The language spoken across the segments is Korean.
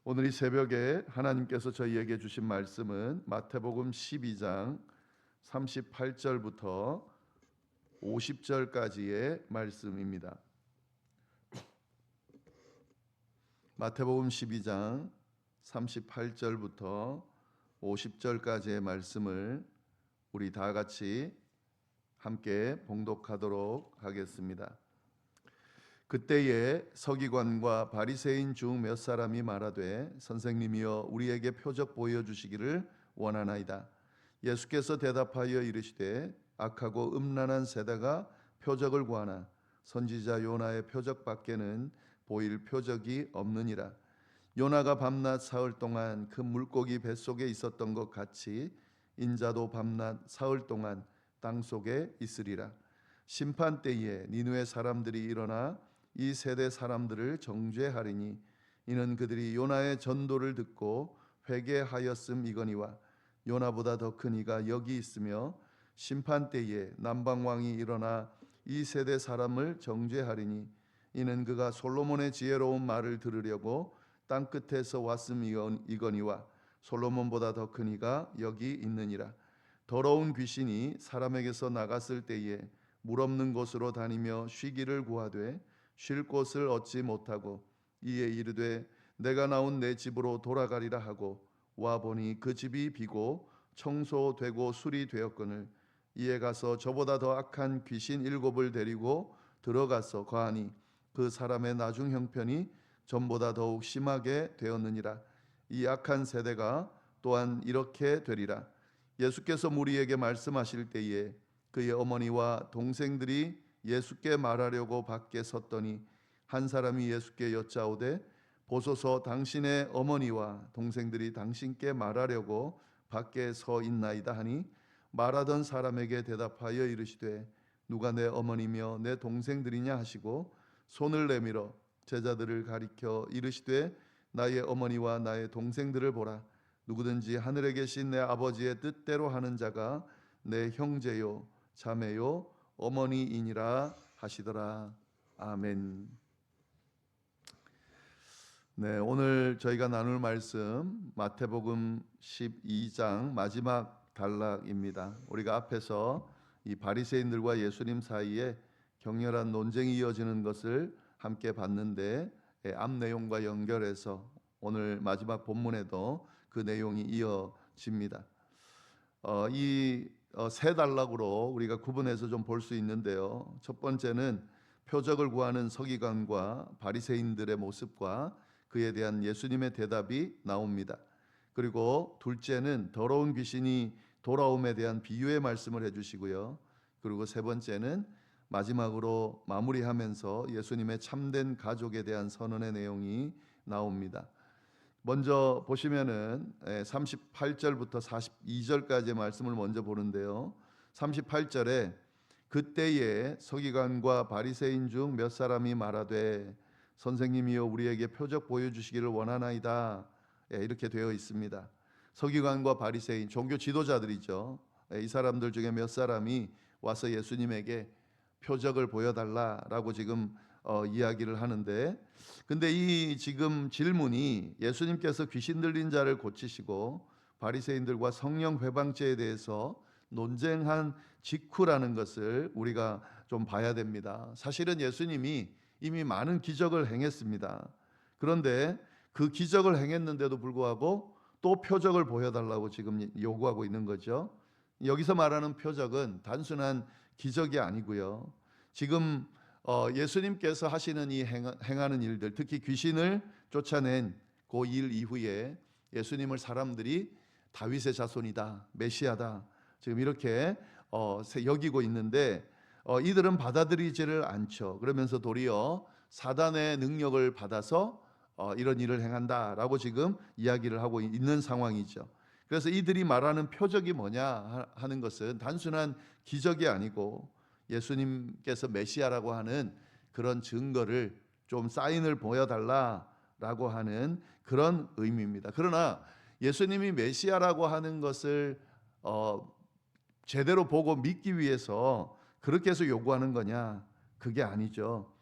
오늘 이 새벽에 하나님께서 저희에게 주신 말씀은 마태복음 12장 38절부터 50절까지의 말씀입니다. 마태복음 12장 38절부터 50절까지의 말씀을 우리 다 같이 함께 봉독하도록 하겠습니다. 그때에 서기관과 바리새인 중 몇 사람이 말하되 선생님이여 우리에게 표적 보여주시기를 원하나이다. 예수께서 대답하여 이르시되 악하고 음란한 세대가 표적을 구하나 선지자 요나의 표적밖에는 보일 표적이 없느니라. 요나가 밤낮 사흘 동안 그 물고기 뱃속에 있었던 것 같이 인자도 밤낮 사흘 동안 땅속에 있으리라. 심판 때에 니느웨 사람들이 일어나 이 세대 사람들을 정죄하리니 이는 그들이 요나의 전도를 듣고 회개하였음이거니와 요나보다 더 큰 이가 여기 있으며 심판 때에 남방왕이 일어나 이 세대 사람을 정죄하리니 이는 그가 솔로몬의 지혜로운 말을 들으려고 땅 끝에서 왔음이거니와 솔로몬보다 더 큰 이가 여기 있느니라. 더러운 귀신이 사람에게서 나갔을 때에 물 없는 곳으로 다니며 쉬기를 구하되 쉴 곳을 얻지 못하고 이에 이르되 내가 나온 내 집으로 돌아가리라 하고 와 보니 그 집이 비고 청소되고 수리되었거늘 이에 가서 저보다 더 악한 귀신 7을 데리고 들어가서 거하니 그 사람의 나중 형편이 전보다 더욱 심하게 되었느니라. 이 악한 세대가 또한 이렇게 되리라. 예수께서 무리에게 말씀하실 때에 그의 어머니와 동생들이 예수께 말하려고 밖에 섰더니 한 사람이 예수께 여짜오되 보소서 당신의 어머니와 동생들이 당신께 말하려고 밖에 서 있나이다 하니 말하던 사람에게 대답하여 이르시되 누가 내 어머니며 내 동생들이냐 하시고 손을 내밀어 제자들을 가리켜 이르시되 나의 어머니와 나의 동생들을 보라. 누구든지 하늘에 계신 내 아버지의 뜻대로 하는 자가 내 형제요 자매요 어머니이니라 하시더라. 아멘. 네, 오늘 저희가 나눌 말씀 마태복음 12장 마지막 단락입니다. 우리가 앞에서 이 바리새인들과 예수님 사이에 격렬한 논쟁이 이어지는 것을 함께 봤는데 앞 내용과 연결해서 오늘 마지막 본문에도 그 내용이 이어집니다. 이 세 단락으로 우리가 구분해서 좀 볼 수 있는데요. 첫 번째는 표적을 구하는 서기관과 바리새인들의 모습과 그에 대한 예수님의 대답이 나옵니다. 그리고 둘째는 더러운 귀신이 돌아옴에 대한 비유의 말씀을 해주시고요. 그리고 세 번째는 마지막으로 마무리하면서 예수님의 참된 가족에 대한 선언의 내용이 나옵니다. 먼저 보시면은 38절부터 42절까지의 말씀을 먼저 보는데요. 38절에 그때에 서기관과 바리새인 중 몇 사람이 말하되 선생님이여 우리에게 표적 보여주시기를 원하나이다. 이렇게 되어 있습니다. 서기관과 바리새인 종교 지도자들이죠. 이 사람들 중에 몇 사람이 와서 예수님에게 표적을 보여달라라고 지금 이야기를 하는데, 근데 이 지금 질문이 예수님께서 귀신 들린 자를 고치시고 바리새인들과 성령 회방죄에 대해서 논쟁한 직후라는 것을 우리가 좀 봐야 됩니다. 사실은 예수님이 이미 많은 기적을 행했습니다. 그런데 그 기적을 행했는데도 불구하고 또 표적을 보여달라고 지금 요구하고 있는 거죠. 여기서 말하는 표적은 단순한 기적이 아니고요. 지금 예수님께서 하시는 이 행하는 일들, 특히 귀신을 쫓아낸 그 일 이후에 예수님을 사람들이 다윗의 자손이다, 메시아다, 지금 이렇게 여기고 있는데 이들은 받아들이지를 않죠. 그러면서 도리어 사단의 능력을 받아서 이런 일을 행한다라고 지금 이야기를 하고 있는 상황이죠. 그래서 이들이 말하는 표적이 뭐냐 하는 것은 단순한 기적이 아니고 예수님께서 메시아라고 하는 그런 증거를 좀 사인을 보여달라라고 하는 그런 의미입니다. 그러나 예수님이 메시아라고 하는 것을 제대로 보고 믿기 위해서 그렇게 해서 요구하는 거냐? 그게 아니죠.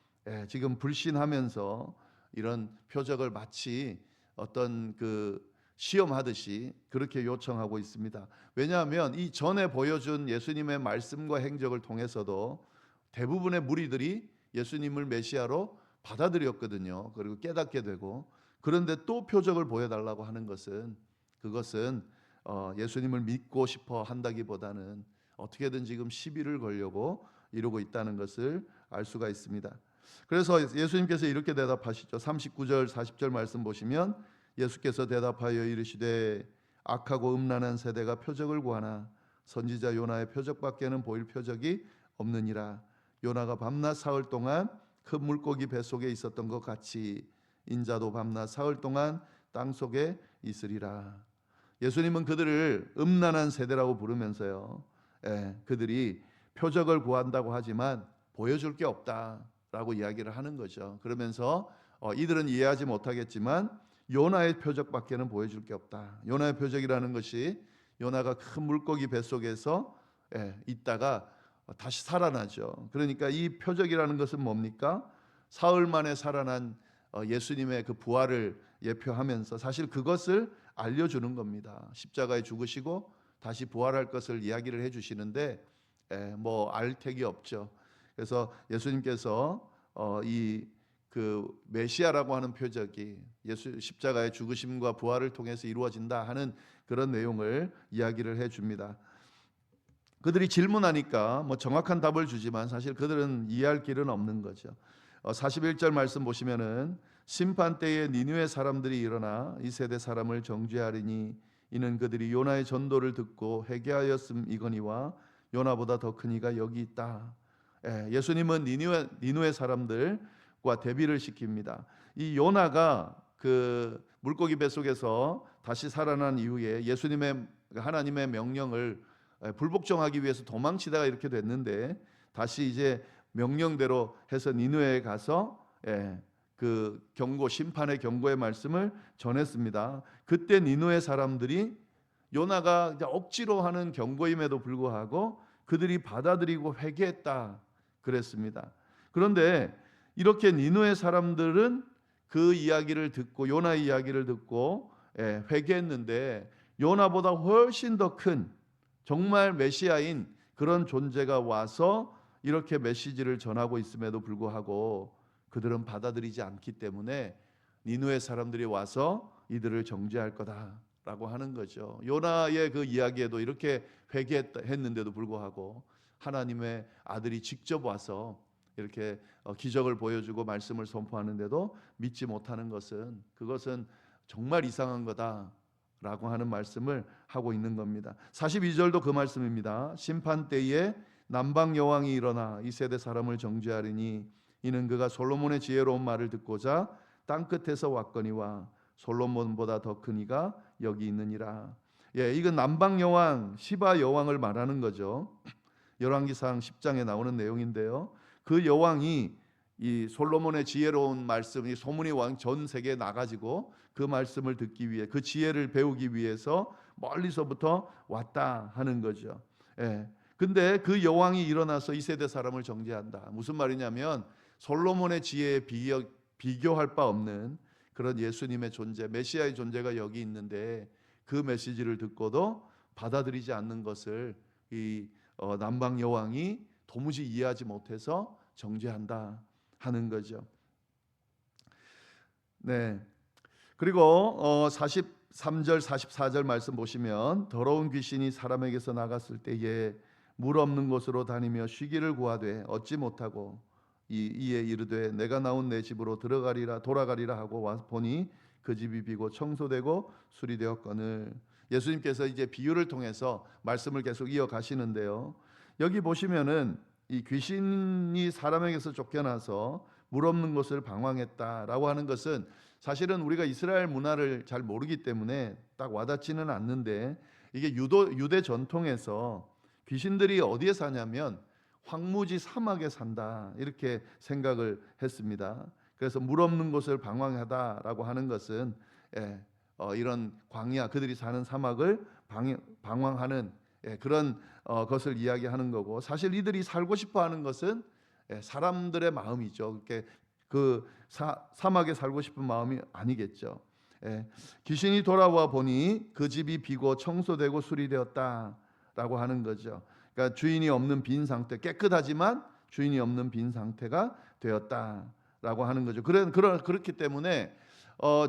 지금 불신하면서 이런 표적을 마치 어떤 그 시험하듯이 그렇게 요청하고 있습니다. 왜냐하면 이 전에 보여준 예수님의 말씀과 행적을 통해서도 대부분의 무리들이 예수님을 메시아로 받아들였거든요. 그리고 깨닫게 되고, 그런데 또 표적을 보여달라고 하는 것은, 그것은 예수님을 믿고 싶어 한다기보다는 어떻게든 지금 시비를 걸려고 이루고 있다는 것을 알 수가 있습니다. 그래서 예수님께서 이렇게 대답하시죠. 39절 40절 말씀 보시면 예수께서 대답하여 이르시되 악하고 음란한 세대가 표적을 구하나 선지자 요나의 표적밖에는 보일 표적이 없느니라. 요나가 밤낮 사흘 동안 큰 물고기 뱃속에 있었던 것 같이 인자도 밤낮 사흘 동안 땅 속에 있으리라. 예수님은 그들을 음란한 세대라고 부르면서요, 그들이 표적을 구한다고 하지만 보여줄 게 없다라고 이야기를 하는 거죠. 그러면서 이들은 이해하지 못하겠지만 요나의 표적밖에는 보여줄 게 없다. 요나의 표적이라는 것이 요나가 큰 물고기 뱃속에서 있다가 다시 살아나죠. 그러니까 이 표적이라는 것은 뭡니까? 사흘 만에 살아난 예수님의 그 부활을 예표하면서 사실 그것을 알려주는 겁니다. 십자가에 죽으시고 다시 부활할 것을 이야기를 해주시는데 뭐 알택이 없죠. 그래서 예수님께서 이 그 메시아라고 하는 표적이 예수 십자가의 죽으심과 부활을 통해서 이루어진다 하는 그런 내용을 이야기를 해줍니다. 그들이 질문하니까 뭐 정확한 답을 주지만 사실 그들은 이해할 길은 없는 거죠. 41절 말씀 보시면은 심판 때에 니느웨 사람들이 일어나 이 세대 사람을 정죄하리니 이는 그들이 요나의 전도를 듣고 회개하였음이거니와 요나보다 더 큰 이가 여기 있다. 예수님은 니느웨 사람들과 대비를 시킵니다. 이 요나가 그 물고기 뱃속에서 다시 살아난 이후에 예수님의 하나님의 명령을 불복종하기 위해서 도망치다가 이렇게 됐는데 다시 이제 명령대로 해서 니느웨에 가서 그 경고, 심판의 경고의 말씀을 전했습니다. 그때 니느웨 사람들이 요나가 억지로 하는 경고임에도 불구하고 그들이 받아들이고 회개했다 그랬습니다. 그런데 이렇게 니느웨 사람들은 그 이야기를 듣고 요나의 이야기를 듣고 회개했는데 요나보다 훨씬 더 큰 정말 메시아인 그런 존재가 와서 이렇게 메시지를 전하고 있음에도 불구하고 그들은 받아들이지 않기 때문에 니느웨 사람들이 와서 이들을 정죄할 거다라고 하는 거죠. 요나의 그 이야기에도 이렇게 회개했는데도 불구하고 하나님의 아들이 직접 와서 이렇게 기적을 보여주고 말씀을 선포하는데도 믿지 못하는 것은 그것은 정말 이상한 거다라고 하는 말씀을 하고 있는 겁니다. 42절도 그 말씀입니다. 심판 때에 남방 여왕이 일어나 이 세대 사람을 정죄하리니 이는 그가 솔로몬의 지혜로운 말을 듣고자 땅 끝에서 왔거니와 솔로몬보다 더 큰 이가 여기 있느니라. 이건 남방 여왕 시바 여왕을 말하는 거죠. 열왕기상 10장에 나오는 내용인데요. 그 여왕이 이 솔로몬의 지혜로운 말씀, 이 소문이 전 세계에 나가지고 그 말씀을 듣기 위해 그 지혜를 배우기 위해서 멀리서부터 왔다 하는 거죠. 근데 그 여왕이 일어나서 이 세대 사람을 정죄한다. 무슨 말이냐면 솔로몬의 지혜에 비교할 바 없는 그런 예수님의 존재, 메시아의 존재가 여기 있는데 그 메시지를 듣고도 받아들이지 않는 것을 이 남방 여왕이 도무지 이해하지 못해서 정죄한다 하는 거죠. 그리고 43절 44절 말씀 보시면 더러운 귀신이 사람에게서 나갔을 때에 물 없는 곳으로 다니며 쉬기를 구하되 얻지 못하고 이에 이르되 내가 나온 내 집으로 돌아가리라 하고 와 보니 그 집이 비고 청소되고 수리되었거늘. 예수님께서 이제 비유를 통해서 말씀을 계속 이어가시는데요. 여기 보시면은 이 귀신이 사람에게서 쫓겨나서 물 없는 곳을 방황했다라고 하는 것은 사실은 우리가 이스라엘 문화를 잘 모르기 때문에 딱 와닿지는 않는데 이게 유대 전통에서 귀신들이 어디에 사냐면 황무지 사막에 산다 이렇게 생각을 했습니다. 그래서 물 없는 곳을 방황하다라고 하는 것은 이런 광야 그들이 사는 사막을 방황하는 그런 것을 이야기하는 거고 사실 이들이 살고 싶어하는 것은 사람들의 마음이죠. 그렇게 그 사막에 살고 싶은 마음이 아니겠죠. 귀신이 돌아와 보니 그 집이 비고 청소되고 수리되었다라고 하는 거죠. 그러니까 주인이 없는 빈 상태, 깨끗하지만 주인이 없는 빈 상태가 되었다라고 하는 거죠. 그렇기 때문에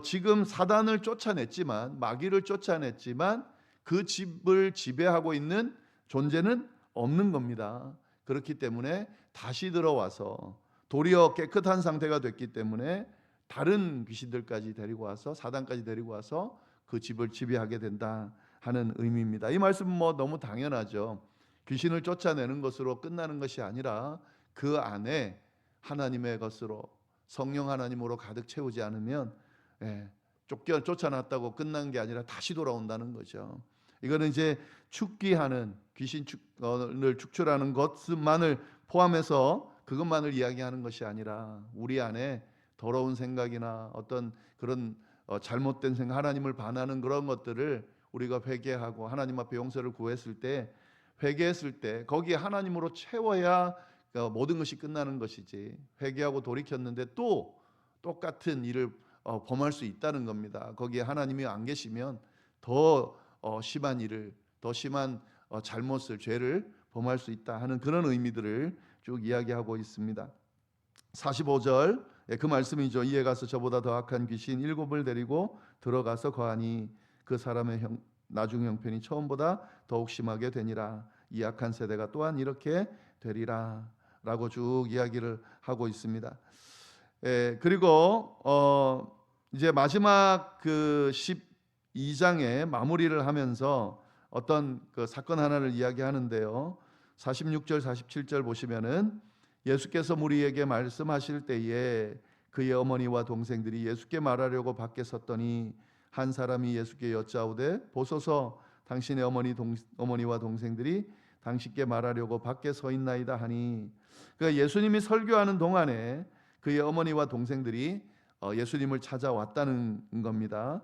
지금 사단을 쫓아냈지만, 마귀를 쫓아냈지만 그 집을 지배하고 있는 존재는 없는 겁니다. 그렇기 때문에 다시 들어와서 도리어 깨끗한 상태가 됐기 때문에 다른 귀신들까지 데리고 와서, 사단까지 데리고 와서 그 집을 지배하게 된다 하는 의미입니다. 이 말씀은 너무 당연하죠. 귀신을 쫓아내는 것으로 끝나는 것이 아니라 그 안에 하나님의 것으로, 성령 하나님으로 가득 채우지 않으면 쫓아놨다고 끝난 게 아니라 다시 돌아온다는 거죠. 이거는 이제 축기하는, 귀신을 축출하는 것만을 포함해서 그것만을 이야기하는 것이 아니라 우리 안에 더러운 생각이나 어떤 그런 잘못된 생각, 하나님을 반하는 그런 것들을 우리가 회개하고 하나님 앞에 용서를 구했을 때, 회개했을 때 거기에 하나님으로 채워야 모든 것이 끝나는 것이지, 회개하고 돌이켰는데 또 똑같은 일을 범할 수 있다는 겁니다. 거기에 하나님이 안 계시면 더 심한 일을, 더 심한 잘못을, 죄를 범할 수 있다 하는 그런 의미들을 쭉 이야기하고 있습니다. 45절 그 말씀이죠. 이에 가서 저보다 더 악한 귀신 7을 데리고 들어가서 거하니 그 사람의 나중 형편이 처음보다 더욱 심하게 되니라. 이 악한 세대가 또한 이렇게 되리라 라고 쭉 이야기를 하고 있습니다. 그리고 이제 마지막 그 12장의 마무리를 하면서 어떤 그 사건 하나를 이야기하는데요. 46절 47절 보시면은 예수께서 무리에게 말씀하실 때에 그의 어머니와 동생들이 예수께 말하려고 밖에 섰더니 한 사람이 예수께 여짜오되 보소서 당신의 어머니와 동생들이 당신께 말하려고 밖에 서 있나이다 하니, 그러니까 예수님이 설교하는 동안에 그의 어머니와 동생들이 예수님을 찾아왔다는 겁니다.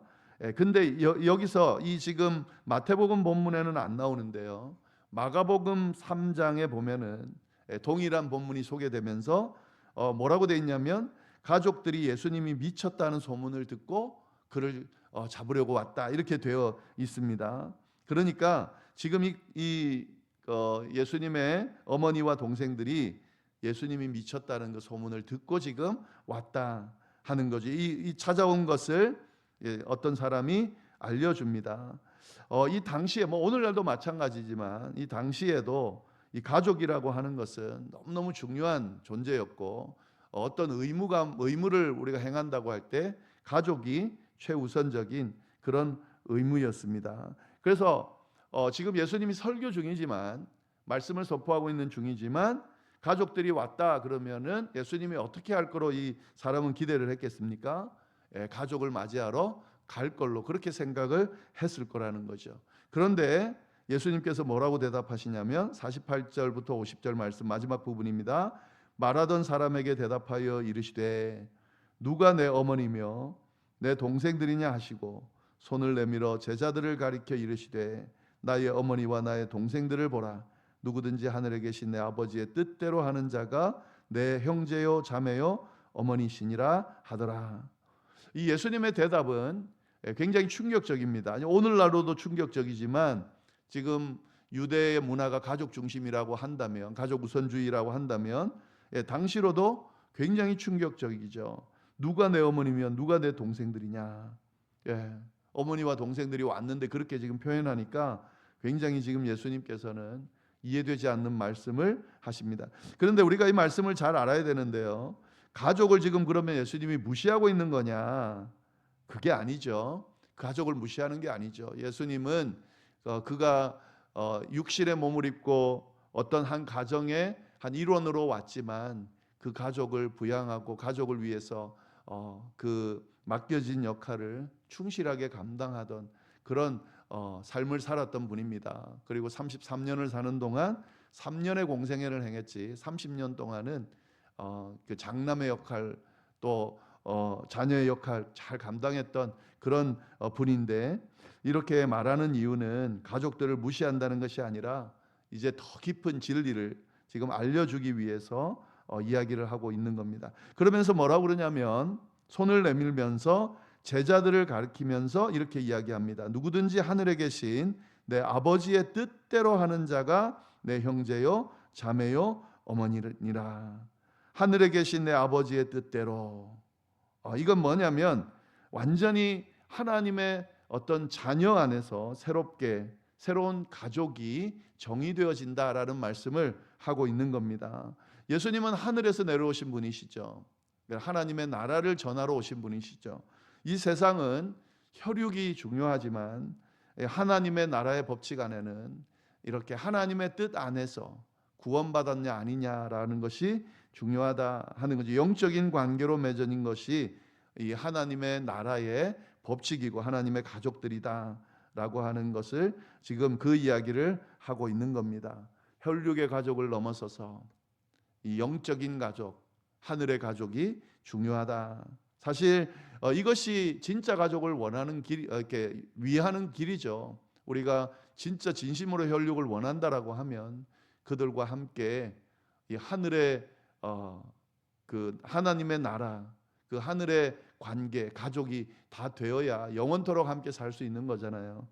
근데 여기서 이 지금 마태복음 본문에는 안 나오는데요. 마가복음 3장에 보면은 동일한 본문이 소개되면서 뭐라고 되어 있냐면, 가족들이 예수님이 미쳤다는 소문을 듣고 그를 잡으려고 왔다 이렇게 되어 있습니다. 그러니까 지금 이 예수님의 어머니와 동생들이 예수님이 미쳤다는 그 소문을 듣고 지금 왔다 하는 거죠. 이 찾아온 것을 어떤 사람이 알려줍니다. 이 당시에 오늘날도 마찬가지지만 이 당시에도 이 가족이라고 하는 것은 너무너무 중요한 존재였고, 어떤 의무를 우리가 행한다고 할 때 가족이 최우선적인 그런 의무였습니다. 그래서 지금 예수님이 설교 중이지만, 말씀을 선포하고 있는 중이지만 가족들이 왔다 그러면은 예수님이 어떻게 할 거로 이 사람은 기대를 했겠습니까? 가족을 맞이하러 갈 걸로 그렇게 생각을 했을 거라는 거죠. 그런데 예수님께서 뭐라고 대답하시냐면 48절부터 50절 말씀 마지막 부분입니다. 말하던 사람에게 대답하여 이르시되 누가 내 어머니며 내 동생들이냐 하시고 손을 내밀어 제자들을 가리켜 이르시되 나의 어머니와 나의 동생들을 보라. 누구든지 하늘에 계신 내 아버지의 뜻대로 하는 자가 내 형제요 자매요 어머니시니라 하더라. 이 예수님의 대답은 굉장히 충격적입니다. 오늘날로도 충격적이지만 지금 유대의 문화가 가족 중심이라고 한다면, 가족 우선주의라고 한다면 당시로도 굉장히 충격적이죠. 누가 내 어머니면 누가 내 동생들이냐. 어머니와 동생들이 왔는데 그렇게 지금 표현하니까 굉장히 지금 예수님께서는 이해되지 않는 말씀을 하십니다. 그런데 우리가 이 말씀을 잘 알아야 되는데요. 가족을 지금 그러면 예수님이 무시하고 있는 거냐? 그게 아니죠. 가족을 무시하는 게 아니죠. 예수님은 그가 육신의 몸을 입고 어떤 한 가정의 한 일원으로 왔지만 그 가족을 부양하고 가족을 위해서 그 맡겨진 역할을 충실하게 감당하던 그런 삶을 살았던 분입니다. 그리고 33년을 사는 동안 3년의 공생애를 행했지 30년 동안은 그 장남의 역할 또 자녀의 역할 잘 감당했던 그런 분인데, 이렇게 말하는 이유는 가족들을 무시한다는 것이 아니라 이제 더 깊은 진리를 지금 알려주기 위해서 이야기를 하고 있는 겁니다. 그러면서 뭐라고 그러냐면 손을 내밀면서 제자들을 가리키면서 이렇게 이야기합니다. 누구든지 하늘에 계신 내 아버지의 뜻대로 하는 자가 내 형제요 자매요 어머니니라. 하늘에 계신 내 아버지의 뜻대로. 이건 뭐냐면 완전히 하나님의 어떤 자녀 안에서 새롭게 새로운 가족이 정의되어진다라는 말씀을 하고 있는 겁니다. 예수님은 하늘에서 내려오신 분이시죠. 하나님의 나라를 전하러 오신 분이시죠. 이 세상은 혈육이 중요하지만 하나님의 나라의 법칙 안에는 이렇게 하나님의 뜻 안에서 구원받았냐 아니냐라는 것이 중요하다 하는 거죠. 영적인 관계로 맺어진 것이 이 하나님의 나라의 법칙이고 하나님의 가족들이다라고 하는 것을 지금 그 이야기를 하고 있는 겁니다. 혈육의 가족을 넘어서서 이 영적인 가족, 하늘의 가족이 중요하다. 사실 이것이 진짜 가족을 원하는 길, 이렇게 위하는 길이죠. 우리가 진짜 진심으로 혈육을 원한다라고 하면 그들과 함께 이 하늘의 그 하나님의 나라, 그 하늘의 관계, 가족이 다 되어야 영원토록 함께 살 수 있는 거잖아요.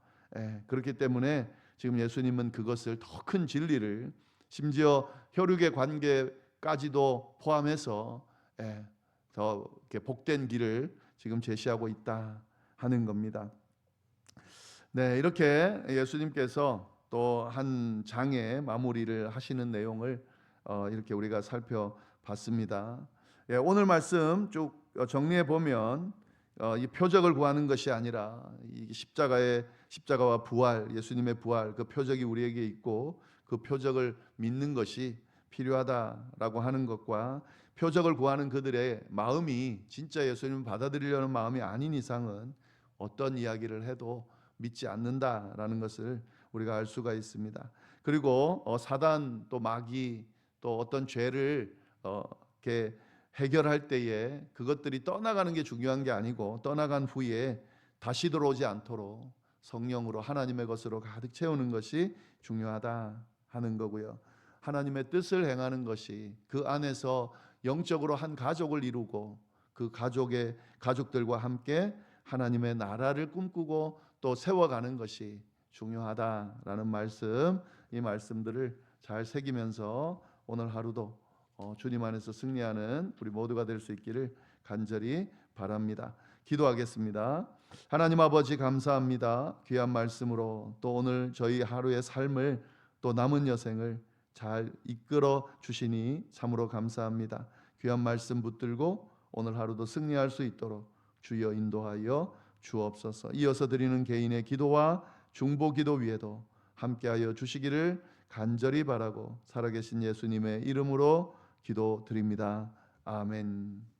그렇기 때문에 지금 예수님은 그것을 더 큰 진리를 심지어 혈육의 관계까지도 포함해서 더 이렇게 복된 길을 지금 제시하고 있다 하는 겁니다. 네, 이렇게 예수님께서 또 한 장의 마무리를 하시는 내용을 이렇게 우리가 살펴봤습니다. 오늘 말씀 쭉 정리해 보면 이 표적을 구하는 것이 아니라 이 십자가와 부활, 예수님의 부활, 그 표적이 우리에게 있고 그 표적을 믿는 것이 필요하다라고 하는 것과 표적을 구하는 그들의 마음이 진짜 예수님을 받아들이려는 마음이 아닌 이상은 어떤 이야기를 해도 믿지 않는다라는 것을 우리가 알 수가 있습니다. 그리고 사단 또 마귀 또 어떤 죄를 이렇게 해결할 때에 그것들이 떠나가는 게 중요한 게 아니고 떠나간 후에 다시 들어오지 않도록 성령으로 하나님의 것으로 가득 채우는 것이 중요하다 하는 거고요. 하나님의 뜻을 행하는 것이 그 안에서 영적으로 한 가족을 이루고 그 가족들과 함께 하나님의 나라를 꿈꾸고 또 세워가는 것이 중요하다라는 말씀, 이 말씀들을 잘 새기면서 오늘 하루도 주님 안에서 승리하는 우리 모두가 될 수 있기를 간절히 바랍니다. 기도하겠습니다. 하나님 아버지 감사합니다. 귀한 말씀으로 또 오늘 저희 하루의 삶을 또 남은 여생을 잘 이끌어 주시니 참으로 감사합니다. 귀한 말씀 붙들고 오늘 하루도 승리할 수 있도록 주여 인도하여 주옵소서. 이어서 드리는 개인의 기도와 중보기도 위에도 함께하여 주시기를 간절히 바라고 살아계신 예수님의 이름으로 기도드립니다. 아멘.